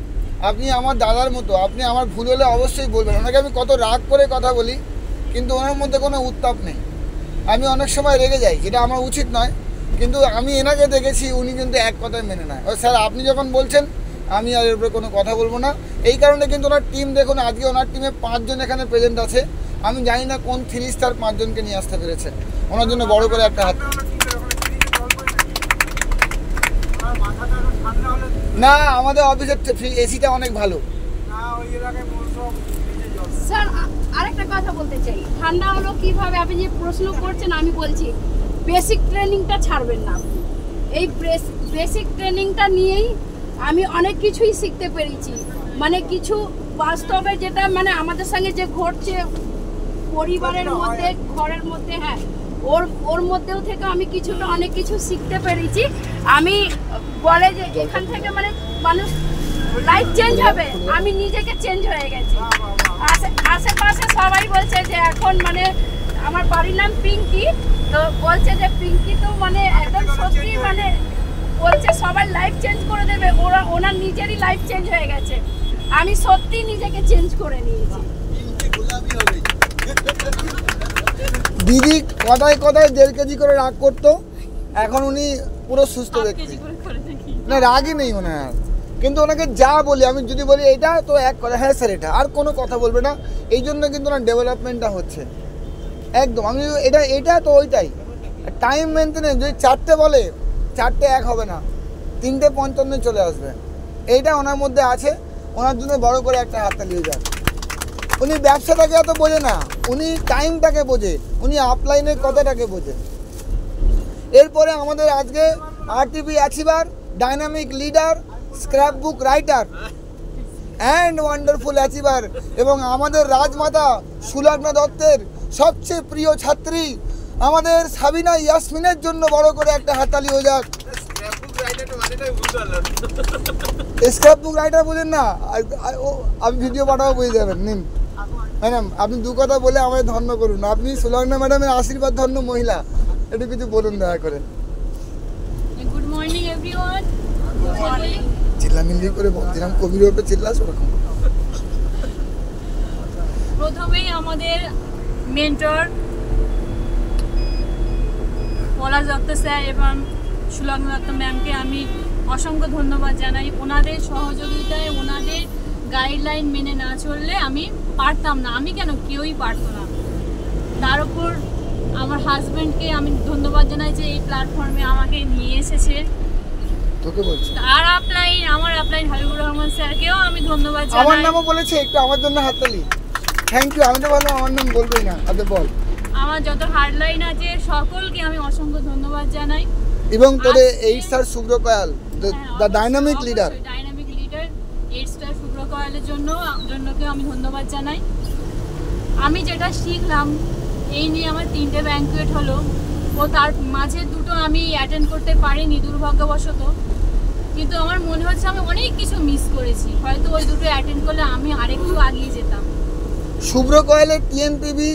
আপনি আমার দাদার মতো, আপনি আমার ভুল হলে অবশ্যই বলবেন। ওনাকে আমি কত রাগ করে কথা বলি, কিন্তু ওনার মধ্যে কোনো উত্তাপ নেই। আমি অনেক সময় রেগে যাই, যেটা আমার উচিত নয়, কিন্তু আমি এনাকে দেখেছি উনি কিন্তু এক কথায় মেনে নেয়। ও স্যার আপনি যখন বলছেন আমি আর এর উপরে কোনো কথা বলবো না। এই কারণে কিন্তু ওনার টিম দেখুন, আজকে ওনার টিমে 5 জন এখানে প্রেজেন্ট আছে। আমি জানি না কোন 3 স্টার 5 জনকে নিয়ে আসতে পেরেছে। ওনার জন্য বড় করে একটা হাত। না আমাদের অফিসের এসিটা অনেক ভালো। স্যার আরেকটা কথা বলতে চাই, ঠান্ডা হলো কিভাবে আপনি যে প্রশ্ন করছেন আমি বলছি বেসিক ট্রেনিংটা ছাড়বেন না। এই বেসিক ট্রেনিংটা নিয়েই আমি অনেক কিছুই শিখতে পেরেছি, মানে কিছু বাস্তবে যেটা মানে আমাদের সঙ্গে যে ঘটছে পরিবারের মধ্যে, ঘরের মধ্যে, হ্যাঁ ওর মধ্যেও থেকে আমি কিছুটা অনেক কিছু শিখতে পেরেছি। আমি বলে যে এখান থেকে মানে মানুষ লাইফ চেঞ্জ হবে, আমি নিজেকে চেঞ্জ হয়ে গেছি। আশেপাশে সবাই বলছে যে এখন মানে আমার বাড়ির নাম পিঙ্কি, তো বলছে যে পিঙ্কি তো মানে একদম সত্যি মানে বলছে সবার লাইফ চেঞ্জ করে দেবে, ওনার নিজেরই লাইফ চেঞ্জ হয়ে গেছে। আমি সত্যি নিজেকে চেঞ্জ করে নিয়েছি। দিদি কথায় কথায় 1.5 কেজি করে রাগ করতো, এখন উনি পুরো সুস্থ ব্যক্তি। না রাগই নেই ওনার, কিন্তু ওনাকে যা বলি, আমি যদি বলি এটা তো এক কথা, হ্যাঁ স্যার এটা, আর কোনো কথা বলবে না। এই জন্য কিন্তু ওনার ডেভেলপমেন্টটা হচ্ছে একদম। আমি এটা তো ওইটাই টাইম মেনটেনেন্স। যদি 4টে বলে 4টে 1 হবে না, 3:55 চলে আসবে। এইটা ওনার মধ্যে আছে, ওনার জন্য বড় করে একটা হাততালি হয়ে যায়। উনি ব্যবসাটাকে এত বোঝে না, উনি টাইমটাকে বোঝে, উনি আপলাইনের কথাটাকে বোঝে। এরপরে আমাদের আজকে RTP achiever, dynamic leader, scrap book writer and wonderful achiever এবং আমাদের রাজমাতা সুলগ্না দত্তের সবচেয়ে প্রিয় ছাত্রী আমাদের সাবিনা ইয়াসমিনের জন্য বড় করে একটা হাততালি হয়ে যাক। স্ক্র্যাপ বুক রাইটার বলেন না, আমি ভিডিও পাঠাবো বুঝে যাবেন। নিন ম্যাডাম, আপনি দু কথা বলে আমায় ধন্য করুন। আপনি সুলগ্না ম্যাডামের আশীর্বাদ ধন্য মহিলা, একটু কিছু বলুন দয়া করে। Good morning everyone. Good morning. চিল্লামিল্লি করে বলছিলাম, কবির ওপরে চিল্লাস ওরকম। প্রথমেই আমাদের মেন্টর পলাশ দত্ত স্যার এবং সুলগ্না দত্ত ম্যামকে আমি অসংখ্য ধন্যবাদ জানাই। ওনাদের সহযোগিতায়, ওনাদের গাইডলাইন মেনে না চললে আমি পারতাম না, আমি কেন, কেউই পারতো না। তার উপর আমার হাজব্যান্ডকে আমি ধন্যবাদ জানাই যে এই প্ল্যাটফর্মে আমাকে নিয়ে এসেছে। তোকে বলছি আর আমার আপলাইন হাবিবুর রহমান স্যারকেও আমি ধন্যবাদ জানাই। আমার নামও বলেছে, একটু আমার জন্য হাততালি। Thank you. আমি তো বললাম আমার নাম বলবেই না, আচ্ছা বল। আমার যত হার্ডলাইন আছে সকলকে আমি অসংখ্য ধন্যবাদ জানাই। এবং তোরে 8 star Shubhra Kayal, the dynamic leader, dynamic leader 8 star Shubhra কয়ালের জন্যকে আমি ধন্যবাদ জানাই। আমি যেটা শিখলাম, এই নিয়ে আমার 3টে ব্যাঙ্কুয়েট হলো, ও তার মাঝে 2টো আমি অ্যাটেন্ড করতে পারিনি দুর্ভাগ্যবশত, কিন্তু আমার মনে হচ্ছে আমি অনেক কিছু মিস করেছি। হয়তো ওই 2টো অ্যাটেন্ড করলে আমি আরেকটু এগিয়ে যেতাম। শুভ্র কয়ালের টিএনপিবি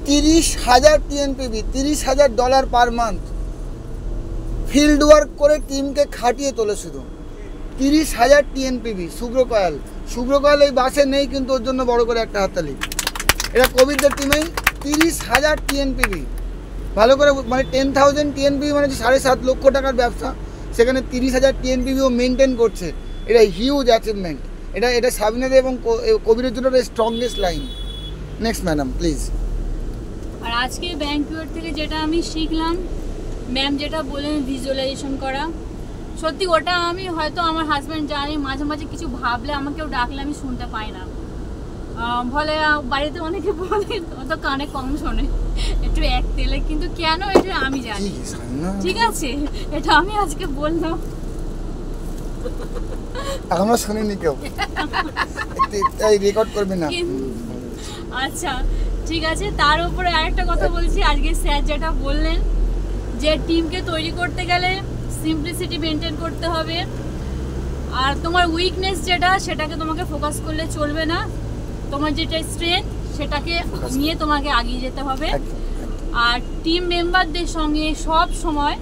30,000 টিএনপিবি, $30,000 পার মান্থ। ফিল্ড ওয়ার্ক করে টিমকে খাটিয়ে তোলে শুধু। 30,000 টিএনপিবি শুভ্র কয়াল। শুভ্র কয়াল এই বাসে নেই, কিন্তু ওর জন্য বড় করে একটা হাততালি। এটা কোভিডের টিমেই 30,000 টিএনপিবি, ভালো করে মানে 10,000 টিএনপিবি মানে 7.5 লক্ষ টাকার ব্যবসা, সেখানে 30,000 টিএনপিবিও মেনটেন করছে। এটা হিউজ অ্যাচিভমেন্ট। এটা সাবিনাদের এবং কবিরের জন্য strongest line. Next madam please. আর আজকে ব্যাঙ্কুয়েট থেকে যেটা আমি শিখলাম, ম্যাম যেটা বললেন ভিজুয়ালাইজেশন করা, সত্যি ওটা আমি হয়তো আমার হাজব্যান্ড জানি, মাঝে মাঝে কিছু ভাবলে আমাকেও ডাকলে আমি শুনতে পাই না। বলে বাড়িতে অনেকে বলে তো কানে কম শোনে, একটু এক তেলে, কিন্তু কেন এটা আমি জানি। ঠিক আছে, এটা আমি আজকে বললাম। আমরা শুনিনি কেউ, এই রেকর্ড করবে না। আচ্ছা ঠিক আছে, তার উপরে আরেকটা কথা বলছি। আজকে স্যার যেটা বললেন যে টিমকে তৈরি করতে গেলে সিম্পলিসিটি মেনটেন করতে হবে, আর তোমার উইকনেস যেটা সেটাকে তোমাকে ফোকাস করলে চলবে না, তোমার যেটা স্ট্রেংথ সেটাকে নিয়ে তোমাকে এগিয়ে যেতে হবে। আর টিম মেম্বারদের সঙ্গে সব সময়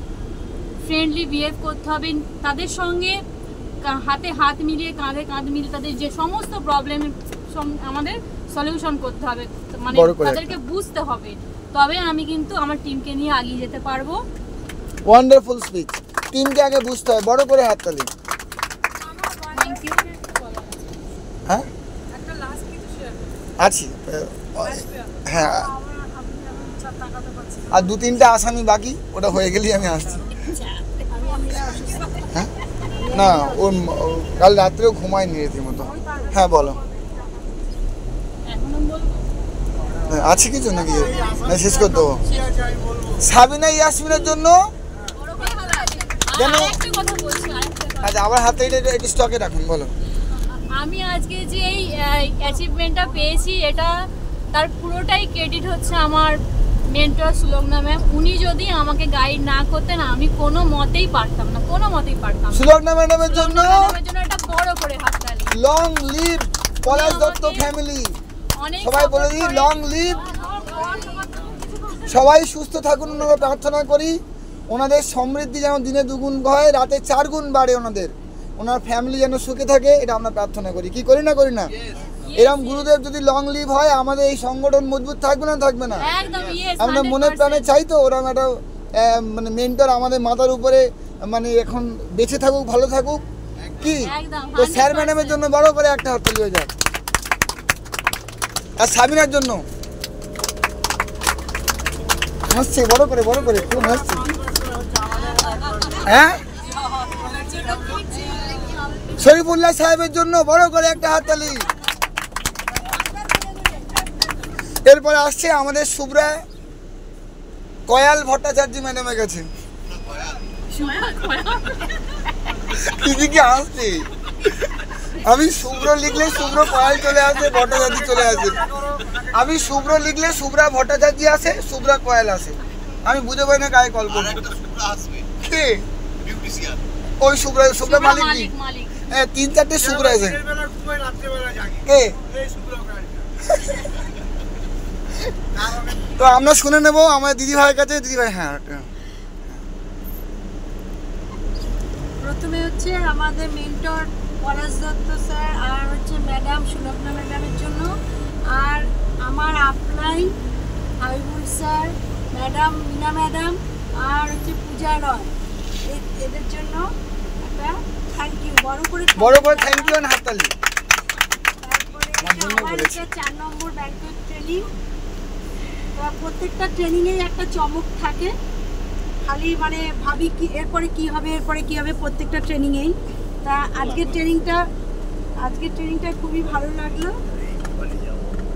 ফ্রেন্ডলি বিহেভ করতে হবে, তাদের সঙ্গে হাতে হাত মিলিয়ে, কাঁধে কাঁধ মিলিয়ে তাদের যে সমস্ত প্রবলেমের আমাদের সলিউশন করতে হবে, মানে তাদেরকে বুঝতে হবে, তবে আমি কিন্তু আমার টিমকে নিয়ে এগিয়ে যেতে পারবো। Wonderful speech. টিমকে আগে বুঝতে হয়, বড় করে হাততালি। Thank you. হ্যাঁ একটা লাস্ট কিছু শেয়ার আছি, হ্যাঁ আর 2-3টা আসামি বাকি, ওটা হয়ে গেলেই আমি আসছি। হ্যাঁ না, ওর কাল রাত্রেও ঘুমায়নি রীতিমতো। হ্যাঁ বলো, আছে কিছু নাকি না শেষ করে দেবো? সাবিনা ইয়াসমিনের জন্য কেন? আচ্ছা আমার হাতে এটা স্টকে রাখুন, বলো। আমি আজকে যে এই অ্যাচিভমেন্টটা পেয়েছি, এটা তার পুরোটাই ক্রেডিট হচ্ছে আমার মেন্টর সুলগ্না ম্যাম। উনি যদি আমাকে গাইড না করতেন আমি কোনো মতেই পারতাম না, কোনো মতেই পারতাম না। সুলগ্না ম্যাডামের জন্য একটা বড় করে হাততালি। লং লিভ পলাশ দত্ত ফ্যামিলি। সবাই বলে দিই লং লিভ, সবাই সুস্থ থাকুন ওনারা প্রার্থনা করি। ওনাদের সমৃদ্ধি যেন দিনে 2 গুণ হয়, রাতে 4 গুণ বাড়ে ওনার ফ্যামিলি যেন সুখে থাকে, এটা আমরা প্রার্থনা করি। কি করি না করি না? এরকম গুরুদেব যদি লং লিভ হয়, আমাদের এই সংগঠন মজবুত থাকবে না থাকবে না? আমরা মনে প্রাণে চাই তো ওরকম একটা মানে মেন্টর আমাদের মাথার উপরে মানে এখন বেঁচে থাকুক, ভালো থাকুক। কি তো স্যার ম্যাডামের জন্য বড় করে একটা হাততালি হয়ে যায়। আর সাবিনার জন্য হাসছে বড় করে খুব হাসছে। হ্যাঁ শরীফুল্লাহ সাহেবের জন্য বড় করে একটা হাততালি। এরপরে আসছে আমাদের শুভ্রা কয়াল ভট্টাচার্য ম্যাডামের কাছে। দিদিকে আসছে, আমি শুভ্র লিখলে শুভ্র কয়াল চলে আসে, ভট্টাচার্য চলে আসে। আমি শুভ্র লিখলে শুভ্রা ভট্টাচার্য আসে, শুভ্রা কয়াল আসে। আমি বুঝে পাই না কাকে কল করবো। কে ওই শুভ্রা? শুভ্রা মালিক কি? হ্যাঁ, 3-4টে শুভ্রা আছে। কে? তো আমরা শুনে নেবো আমার দিদি ভাইয়ের কাছে। দিদি ভাই, হ্যাঁ, প্রথমে হচ্ছে আমাদের মেন্টর পলাশ দত্ত স্যার, আর হচ্ছে ম্যাডাম সুলগ্না ম্যাডামের জন্য, আর আমার আপলাই Habibul sir, madam Mina madam, আর হচ্ছে পূজা রয়, এদের জন্য একটা থ্যাংক ইউ, বড় করে থ্যাংক ইউ আর হাততালি। তারপরে আমার হচ্ছে 4 নম্বর ব্যাংকের ট্রেনিং। প্রত্যেকটা ট্রেনিংয়েই একটা চমক থাকে, খালি মানে ভাবি কি এরপরে কি হবে, প্রত্যেকটা ট্রেনিংয়েই। তা আজকের ট্রেনিংটা খুবই ভালো লাগলো।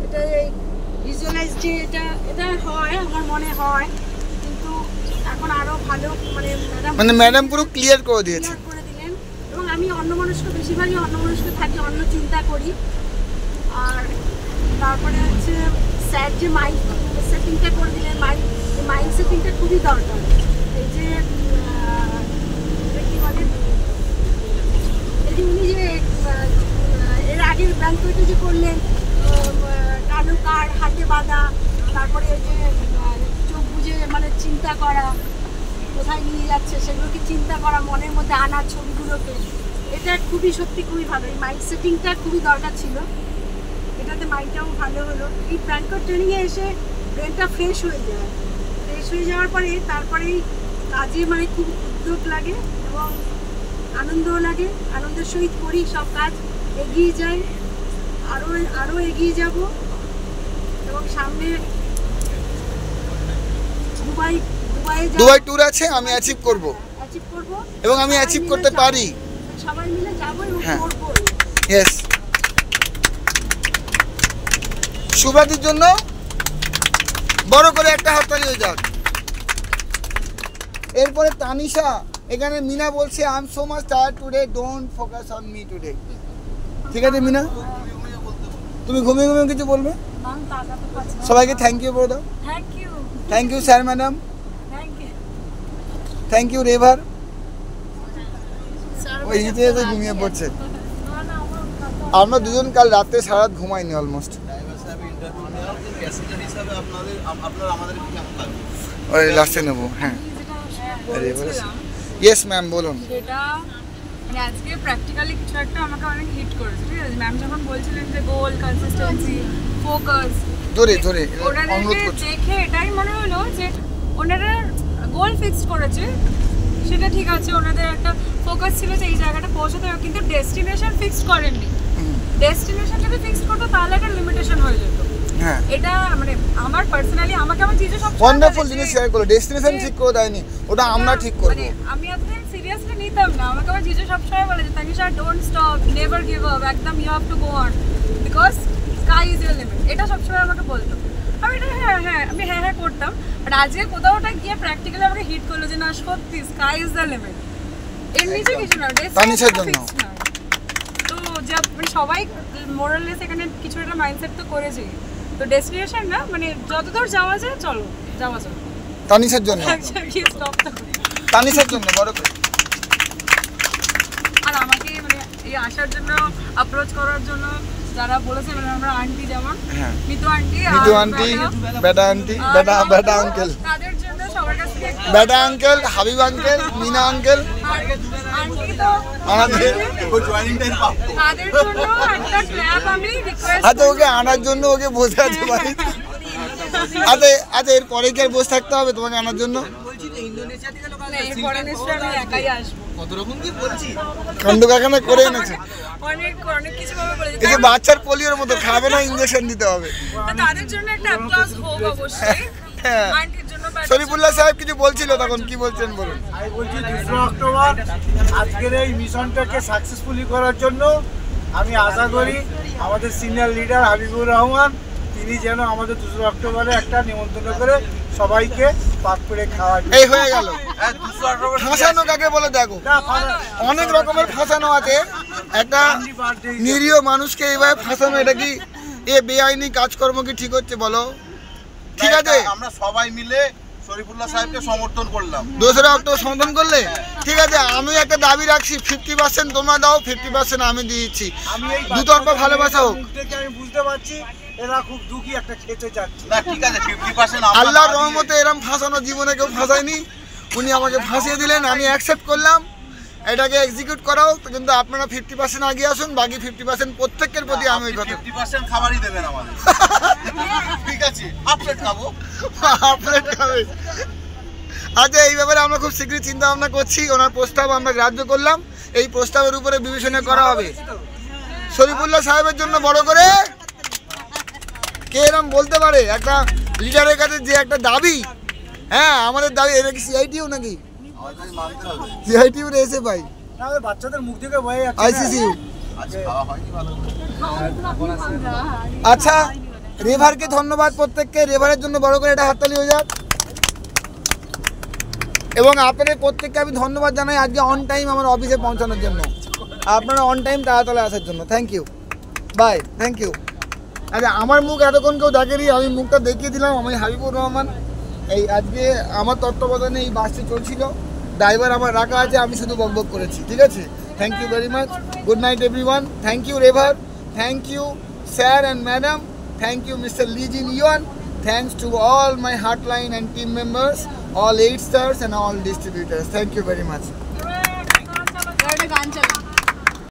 এটা ভিজুয়ালাইজ যে এটা হয়, আমার মনে হয়, কিন্তু এখন আরও ভালো মানে ম্যাডাম পুরো ক্লিয়ার করে দিলেন। এবং আমি বেশিরভাগই অন্যমনস্ক থাকি, অন্য চিন্তা করি। আর তারপরে হচ্ছে স্যার যে মাইন্ড সেটিংটা করে দিলেন, মাইন্ড সেটিংটা খুবই দরকার। এই যে কি বলে, এই যে উনি যে এর আগের ব্যাংকটা যে করলেন, কালো কার হাতে বাঁধা, তারপরে ওই যে চোখ বুঝে মানে চিন্তা করা, কোথায় নিয়ে যাচ্ছে সেগুলোকে চিন্তা করা, মনের মধ্যে আনা ছবিগুলোকে, এটা সত্যি খুবই ভালো। এই মাইন্ড সেটিংটা খুবই দরকার ছিল, এটাতে মাইন্ডটাও ভালো হলো। এই ব্যাংকর ট্রেনিংয়ে এসে ব্রেনটা ফ্রেশ হয়ে যাওয়ার পরে তারপরেই কাজে মানে খুব উদ্যোগ লাগে এবং আনন্দও লাগে, আনন্দের সহিত করি সব কাজ, এগিয়ে যাই, আরও এগিয়ে যাব। এবং সামনে দুবাই ট্যুর আছে, আমি অ্যাচিভ করব এবং আমি অ্যাচিভ করতে পারি। সবাই মিলে যাব এবং করব। ইয়েস, শুভ্রাদির জন্য বড় করে একটা হাততালি হয়ে যাক। এরপরে তানিশা, এখানে মিনা বলছে I am so much tired today, don't focus on me today. ঠিক আছে মিনা, তুমি ঘুমিয়ে কিছু বলবে? সবাইকে থ্যাংক ইউ বলে দাও। Thank you sir, madam, thank you রেভার। ওই নিচে এসে ঘুমিয়ে পড়ছে। আমরা দুজন কাল রাতে সারা রাত ঘুমাইনি অলমোস্ট। ওই লাস্টে নেবো। হ্যাঁ, ইয়েস ম্যাম বলুন। যেটা মানে আজকে প্র্যাকটিক্যালি কিছু একটা আমাকে অনেক হিট করেছে, ঠিক আছে? ম্যাম যখন বলছিলেন যে গোল, কনসিস্টেন্সি, ফোকাস, ধরে ওনাদেরকে দেখে এটাই মনে হলো যে ওনারা গোল ফিক্সড করেছে, সেটা ঠিক আছে, ওনাদের একটা ফোকাস ছিল যে এই জায়গাটা পৌঁছাতে হবে, কিন্তু ডেস্টিনেশন ফিক্সড করেননি। ডেস্টিনেশন যদি ফিক্সড করতো তাহলে একটা লিমিটেশন হয়ে যেত। হ্যাঁ, এটা মানে আমার পার্সোনালি আমাকে আমার জিজু সব ওয়ান্ডারফুল জিনিস শেয়ার করলো। ডেস্টিনেশন ঠিক করে দেয়নি, ওটা আমরা ঠিক করব। মানে আমি এতদিন সিরিয়াসলি নিতাম না। আমাকে আমার জিজু সবসময় বলে যে Tanisha don't stop, never give up, একদম you have to go on because sky is your limit. এটা সবসময় আমাকে বলতো। আমি এটা আমি হ্যাঁ করতাম। বাট আজকে কোথাওটা গিয়ে প্র্যাকটিক্যালি আমাকে হিট করলো যে না সত্যি স্কাই ইজ দ্য লিমিট। এর নিচে কিছু না, তানিশার জন্য। তো যে মানে সবাই মোরাললেস এখানে কিছু একটা মাইন্ডসেট তো করেছে, তো ডেস্টিনেশন না মানে যতদূর যাওয়া যায় চলো, যাওয়া যায়। তানিশার জন্য, তানিশার জন্য বড় করে। আর আমাকে মানে এই আসার জন্য অ্যাপ্রোচ করার জন্য যারা বলেছে, মানে আমরা আন্টি যেমন মিতু আন্টি, বেটা আন্টি, বেটা আঙ্কেল, তাদের জন্য সবার কাছ থেকে বেটা uncle, Habib uncle, Mina uncle, aunty তো আমাদের তাদের জন্য একটা ক্ল্যাপ আমি রিকোয়েস্ট। আচ্ছা, ওকে আনার জন্য ওকে বসে আছে বাড়ি। আচ্ছা এর পরে কি আর বসে থাকতে হবে তোমাকে আনার জন্য? কাণ্ড কারখানা করে এনেছে, এই যে বাচ্চার পোলিওর মতো খাবে না, ইঞ্জেকশন দিতে হবে। তাদের জন্য একটা অ্যাপ্লজ হোক অবশ্যই, আন্টির জন্য বা শরীফুল্লাহ সাহেব কিছু বলছিল তখন, কি বলছেন বলুন। আমি বলছি 2 অক্টোবর আজকের এই মিশনটাকে সাকসেসফুলি করার জন্য আমি আশা করি আমাদের সিনিয়র লিডার হাবিবুর রহমান তিনি যেন আমাদের 2 অক্টোবরে একটা নিমন্ত্রণ করে সবাইকে পাক করে খাওয়ার। এই হয়ে গেল ফাঁসানো কাকে বলে দেখো, অনেক রকমের ফাঁসানো আছে। একটা নিরীহ মানুষকে এইভাবে ফাঁসানো, এটা কি এ বেআইনি কাজকর্ম কি ঠিক হচ্ছে বলো? ঠিক আছে, আমরা সবাই মিলে শরীফুল্লাহ সাহেবকে সমর্থন করলাম। 2 অক্টোবর সমর্থন করলে ঠিক আছে। আমি একটা দাবি রাখছি, 50% তোমরা দাও, 50% আমি দিয়েছি। দুতরফা ভালোবাসা হোক। আমি বুঝতে পারছি এরা খুব দুঃখী একটা খেতে যাচ্ছে। না ঠিক আছে, 50% আল্লাহর রহমতে এরকম ফাঁসানো জীবনে কেউ ফাঁসায়নি। উনি আমাকে ফাঁসিয়ে দিলেন, আমি অ্যাকসেপ্ট করলাম, এটাকে এক্সিকিউট করাও। কিন্তু আপনারা 50% আগে আসুন, বাকি 50% প্রত্যেকের প্রতি আমি ওই কথা 50% খাবারই দেবেন আমাদের। ঠিক আছে, আপলেট খাবো, আপলেট খাবে। আচ্ছা, এই ব্যাপারে আমরা খুব শীঘ্রই চিন্তা ভাবনা করছি। ওনার প্রস্তাব আমরা গ্রাহ্য করলাম, এই প্রস্তাবের উপরে বিবেচনা করা হবে। শরীফুল্লাহ সাহেবের জন্য বড় করে কে এরম বলতে পারে? একটা লিডারের কাছে যে একটা দাবি, হ্যাঁ আমাদের দাবি, এটা কি সিআইটিউ নাকি? সিআইটিউ এসে ভাই না, বাচ্চাদের মুখ থেকে বয়ে যাচ্ছে। আইসিসিউ। আচ্ছা, রেভারকে ধন্যবাদ প্রত্যেককে। রেভারের জন্য বড় করে একটা হাততালি হয়ে যাক। এবং আপনাদের প্রত্যেককে আমি ধন্যবাদ জানাই আজকে অন টাইম আমার অফিসে পৌঁছানোর জন্য। আপনারা অন টাইম তাড়াতাড়ি আসার জন্য thank you, bye, thank you. আচ্ছা, আমার মুখ এতক্ষণ কেউ দেখেনি, আমি মুখটা দেখিয়ে দিলাম। আমি হাবিবুর রহমান। এই আজকে আমার তত্ত্বাবধানে এই বাসটি চলছিল, ড্রাইভার আমার রাখা আছে, আমি শুধু বকবক করেছি। ঠিক আছে, thank you very much. Good night everyone. Thank you রেভার, thank you sir and madam, thank you mister লিজিন ইয়ন, thanks to all my hotline and team members, all 8 stars and all distributors. Thank you very much. গান চালাবো।